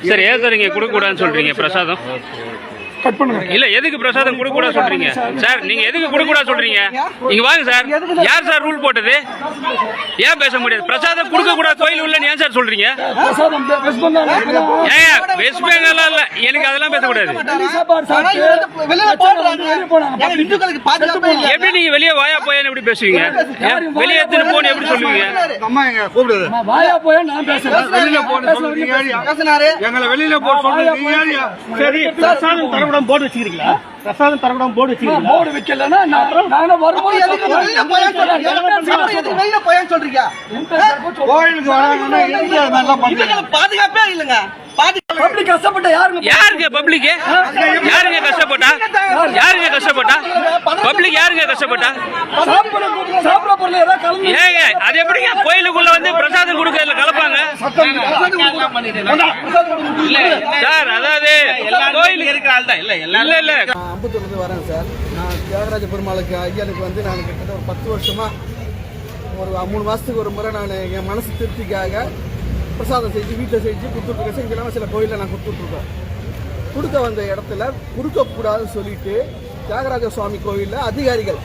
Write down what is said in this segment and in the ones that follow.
சரி ஏன் சார் இங்கே கொடுக்கக்கூடாதுன்னு சொல்கிறீங்க பிரசாதம்? இல்ல எதுக்கு பிரசாதம் கொடுக்க கூடாது சொல்றீங்க சார்? நீங்க எதுக்கு கொடுக்க கூடாது சொல்றீங்க? இங்க வாங்க சார். யார் சார் ரூல் போட்டது? ஏன் பேச முடியாது? பிரசாதம் கொடுக்க கூடாது கோயில் உள்ள ஏன் சார் சொல்றீங்க? ஏன் வெஸ்ட் பெங்கால் இல்ல, எனக்கு அதெல்லாம் பேசக்கூடாது. எப்படி நீங்க வெளியே வாயா போயான்னு எப்படி பேசுவீங்க? வெளியே எத்தனை போன எப்படி சொல்லுவீங்க? போர்டு வச்சிருக்கீங்களா? பிரசாதம் தரக்கூடாது போர்டு வச்சிருக்கீங்களா? போர்டு வைக்கலன்னா நானே வரும்போது சொல்றீங்க கோயிலுக்கு வராங்கன்னா பாதுகாப்பே இல்லைங்க. பப்ளிக் கஷ்டப்பட்ட யாருங்க பப்ளிக்? யாருங்க கஷ்டப்பட்டா? யாருங்க கஷ்டப்பட்டா? பப்ளிக் யாருங்க கஷ்டப்பட்டா? ஏங்க அது எப்படிங்க கோயிலுக்குள்ள வந்து பிரசாதம் கொடுக்கறதுல கலப்பாங்க சார்? அதாவது கோயிலுக்கு இருக்கிற ஆள் தான். இல்ல இல்ல இல்ல அம்பத்தூர்லேருந்து வரேன் சார். நான் தியாகராஜ பெருமாளுக்கு ஐயனுக்கு வந்து நான் கிட்டத்தட்ட ஒரு 10 வருஷமா ஒரு 3 மாதத்துக்கு ஒரு முறை நான் என் மனசு திருப்திக்காக பிரசாதம் செஞ்சு வீட்டில் செஞ்சு கொடுத்துட்ருக்கேன். செஞ்சு சில கோயிலில் நான் கொடுத்துட்ருக்கோம். கொடுக்க வந்த இடத்துல கொடுக்கக்கூடாதுன்னு சொல்லிட்டு தியாகராஜ சுவாமி கோயிலில் அதிகாரிகள்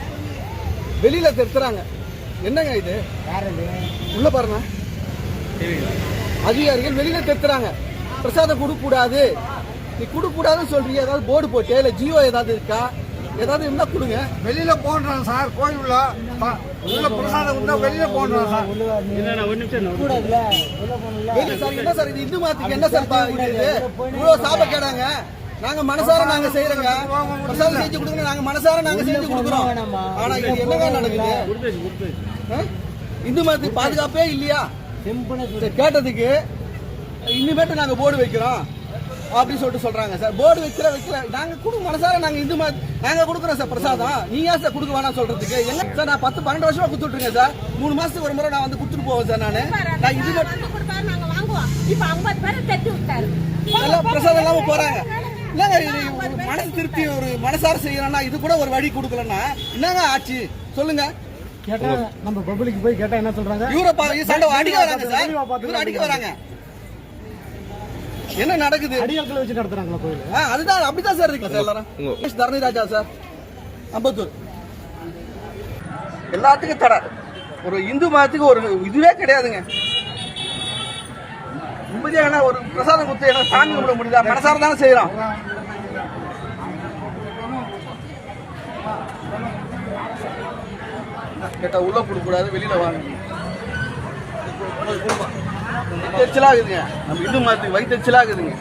வெளியில் திருத்துறாங்க. என்னங்க இது? உள்ள பாருங்க, அதிகாரிகள் வெளியில் திருத்துறாங்க. பிரசாதம் கொடுக்கக்கூடாது, நீ கொடுக்கூடாதுன்னு சொல்றீங்க. ஏதாவது போர்டு போட்டு இல்லை ஜியோ ஏதாவது இருக்கா? ஏதாவது இருந்தா கொடுங்க. வெளியில போன்றாங்க சார். கோயில் உள்ள பிரசாதம் இருந்தா வெளியில போன்றாங்க சார். என்ன சார் இது? இந்து மதத்துக்கு என்ன சார் இது? இவ்வளவு சாப கேடாங்க. நாங்க மனசார நாங்க செய்யறோங்க. பிரசாதம் செஞ்சு கொடுங்க, நாங்க மனசார நாங்க செஞ்சு கொடுக்குறோம். ஆனா இது என்னங்க நடக்குது? இந்து மதத்துக்கு பாதுகாப்பே இல்லையா? கேட்டதுக்கு இனிமேட்டு நாங்க போர்டு வைக்கிறோம் அப்படின்னு சொல்லிட்டு சொல்றாங்க சார். போர்டு வைக்கல நாங்க கொடுக்க மனசார நாங்க இந்து நாங்க கொடுக்குறோம் சார் பிரசாதம். நீங்க ஏன் சார் கொடுக்க வேணாம் சொல்றதுக்கு? எங்க சார் நான் 10-12 வருஷமா கொடுத்துட்டு இருக்கேன் சார். 3 மாசத்துக்கு ஒரு முறை நான் வந்து கொடுத்துட்டு போவேன் சார். நான் இது எல்லாம் பிரசாதம் இல்லாம போறாங்க. இல்லங்க இது மனசு திருப்தி ஒரு மனசார செய்யறோம்னா இது கூட ஒரு வழி கொடுக்கலன்னா என்னங்க ஆச்சு சொல்லுங்க? கேட்டா நம்ம பப்ளிக் போய் கேட்டா என்ன சொல்றாங்க? இவரை சண்டை அடிக்க வராங்க சார். இவரை அடிக்க வராங்க. என்ன நடக்குது? அடியாட்களை வச்சு நடத்துறாங்களா கோயில்? அதுதான் அப்படிதான் சார் இருக்கு சார். எல்லாரும் தரணிராஜா சார், அம்பத்தூர். எல்லாத்துக்கும் தடை. ஒரு இந்து மதத்துக்கு ஒரு இதுவே கிடையாதுங்க. நிம்மதியா ஒரு பிரசாதம் கொடுத்து என்ன சாமி கும்பிட முடியுதா? மனசார தானே செய்யறோம். கேட்டா உள்ள கொடுக்க கூடாது, வெளியில வாங்க. எரிச்சலாகுதுங்க. நம்ம இந்து மதத்துக்கு வயிற்று எரிச்சலாகுதுங்க.